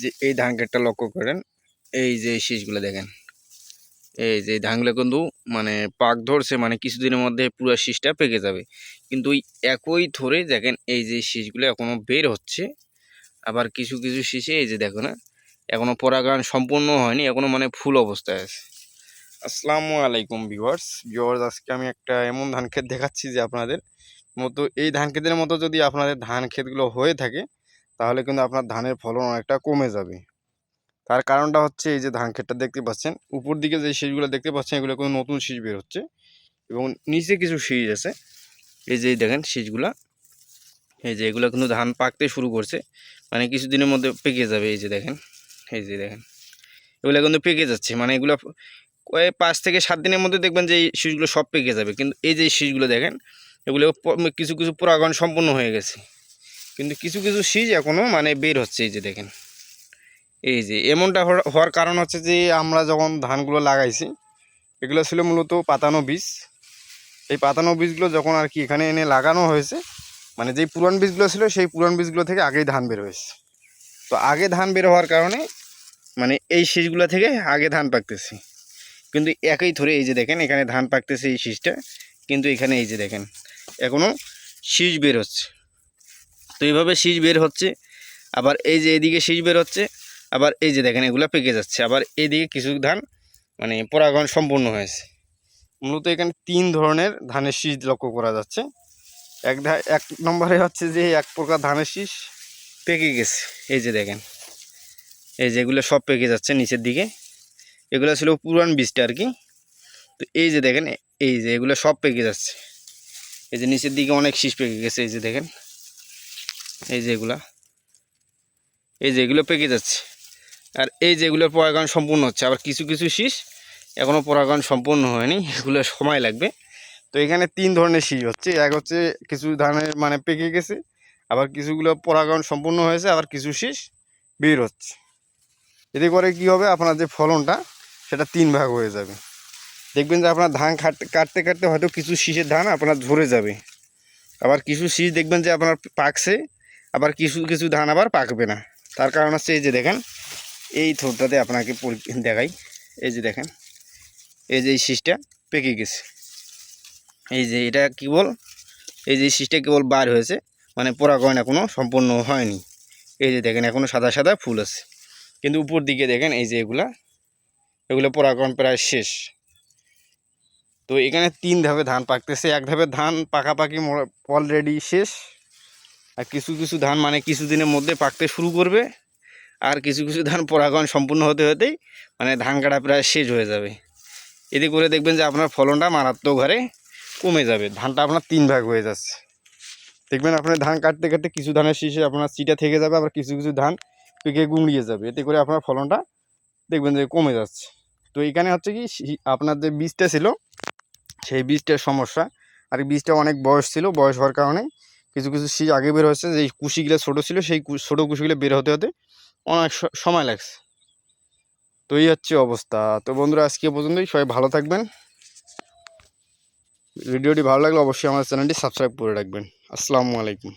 যে এই ধান ক্ষেতটা লক্ষ্য করেন, এই যে শীষগুলো দেখেন, এই যে ধানগুলো কিন্তু মানে পাক ধরছে, মানে কিছুদিনের মধ্যে পুরো শীষটা পেকে যাবে। কিন্তু ওই একই ধরে দেখেন এই যে শীষগুলো এখনো বের হচ্ছে। আবার কিছু কিছু শীষে এই যে দেখো না, এখনো পরাগায়ন সম্পূর্ণ হয়নি, এখনো মানে ফুল অবস্থায় আছে। আসসালামু আলাইকুম ভিউয়ার্স। আজকে আমি একটা এমন ধান ক্ষেত দেখাচ্ছি যে আপনাদের মতো এই ধান ক্ষেতের মতো যদি আপনাদের ধান ক্ষেতগুলো হয়ে থাকে তাহলে কিন্তু আপনার ধানের ফলন অনেকটা কমে যাবে। তার কারণটা হচ্ছে এই যে ধান ক্ষেতটা দেখতে পাচ্ছেন, উপর দিকে যে শীষগুলো দেখতে পাচ্ছেন এগুলো কোনো নতুন শীষ বের হচ্ছে এবং নিচে কিছু শীষ আছে। এই যে দেখেন শীষগুলা, এই যে এগুলো কিন্তু ধান পাকতে শুরু করছে, মানে কিছুদিনের মধ্যে পেকে যাবে। এই যে দেখেন, এই যে দেখেন এগুলো কিন্তু পেকে যাচ্ছে, মানে এগুলো 5 থেকে 7 দিনের মধ্যে দেখবেন যে এই শীষগুলো সব পেকে যাবে। কিন্তু এই যে শীষগুলো দেখেন, এগুলো কিছু কিছু পরাগণ সম্পূর্ণ হয়ে গেছে, কিন্তু কিছু কিছু শীষ এখনও মানে বের হচ্ছে। এই যে দেখেন, এই যে এমনটা হওয়ার কারণ হচ্ছে যে আমরা যখন ধানগুলো লাগাইছি এগুলো ছিল মূলত পাতানো বীজ। এই পাতানো বীজগুলো যখন আর কি এখানে এনে লাগানো হয়েছে, মানে যেই পুরান বীজগুলো ছিল সেই পুরান বীজগুলো থেকে আগেই ধান বের হয়েছে। তো আগে ধান বের হওয়ার কারণে মানে এই শীষগুলো থেকে আগে ধান পাকতেছে। কিন্তু একই ধরে এই যে দেখেন এখানে ধান পাকতেছে এই শীষটা, কিন্তু এখানে এই যে দেখেন এখনও শীষ বের হচ্ছে। তো এইভাবে শীষ বের হচ্ছে, আবার এই যে এদিকে শীষ বের হচ্ছে, আবার এই যে দেখেন এগুলো পেকে যাচ্ছে, আবার এইদিকে কিছু ধান মানে পরাগণ সম্পূর্ণ হয়েছে। মূলত এখানে 3 ধরনের ধানের শীষ লক্ষ্য করা যাচ্ছে। এক নম্বরে হচ্ছে যে এক প্রকার ধানের শীষ পেকে গেছে। এই যে দেখেন, এই যেগুলো সব পেকে যাচ্ছে নিচের দিকে, এগুলো ছিল পুরান বীজটা আর কি। তো এই যে দেখেন, এই যে এগুলো সব পেকে যাচ্ছে, এই যে নিচের দিকে অনেক শীষ পেকে গেছে। এই যে দেখেন, এই যে এগুলো পেকে যাচ্ছে, আর এই যেগুলোর পরাগায়ন সম্পূর্ণ হচ্ছে। আবার কিছু কিছু শীষ এখনও পরাগায়ন সম্পূর্ণ হয়নি, এগুলো সময় লাগবে। তো এখানে 3 ধরনের শীষ হচ্ছে। এক হচ্ছে কিছু ধানের মানে পেকে গেছে, আবার কিছুগুলো পরাগায়ন সম্পূর্ণ হয়েছে, আবার কিছু শীষ বের হচ্ছে। এতে করে কি হবে, আপনার যে ফলনটা সেটা 3 ভাগ হয়ে যাবে। দেখবেন যে আপনার ধান কাটতে কাটতে হয়তো কিছু শীষের ধান আপনার ঝরে যাবে, আবার কিছু শীষ দেখবেন যে আপনার পাকছে, আবার কিছু কিছু ধান আবার পাকবে না। তার কারণ হচ্ছে এই যে দেখেন, এই থোরটাতে আপনাকে দেখাই, এই যে দেখেন এই যে এই শীষটা পেকে গেছে। এই যে এটা কেবল এই যে শীষটা কেবল বার হয়েছে, মানে পরাগায়ন এখনও সম্পূর্ণ হয়নি। এই যে দেখেন এখনও সাদা সাদা ফুল আছে, কিন্তু উপর দিকে দেখেন এই যে এগুলো পরাগায়ন প্রায় শেষ। তো এখানে 3 ধাপে ধান পাকতেছে। এক ধাপে ধান পাকাপাকি অলরেডি শেষ, আর কিছু কিছু ধান মানে কিছুদিনের মধ্যে পাকতে শুরু করবে, আর কিছু কিছু ধান পরাগায়ন সম্পূর্ণ হতে হতেই মানে ধান কাটা প্রায় শেষ হয়ে যাবে। এতে করে দেখবেন যে আপনার ফলনটা মারাত্মক হারে কমে যাবে, ধানটা আপনার 3 ভাগ হয়ে যাচ্ছে। দেখবেন আপনার ধান কাটতে কাটতে কিছু ধানের শীষে আপনার চিটা থেকে যাবে, আবার কিছু কিছু ধান পেকে গুঁড়িয়ে যাবে। এতে করে আপনার ফলনটা দেখবেন যে কমে যাচ্ছে। তো এখানে হচ্ছে কি, আপনার যে বীজটা ছিল সেই বীজটার সমস্যা, আর এই বীজটা অনেক বয়স ছিল, বয়স হওয়ার কারণে কিছু কিছু শীষ আগে বের হচ্ছে। যেই কুশিগুলো ছোটো ছিল সেই ছোটো কুশিগুলো বের হতে হতে অনেক সময় লাগছে। তো এই হচ্ছে অবস্থা। তো বন্ধুরা আজকে পর্যন্তই, সবাই ভালো থাকবেন। ভিডিওটি ভালো লাগলে অবশ্যই আমার চ্যানেলটি সাবস্ক্রাইব করে রাখবেন। আসসালামু আলাইকুম।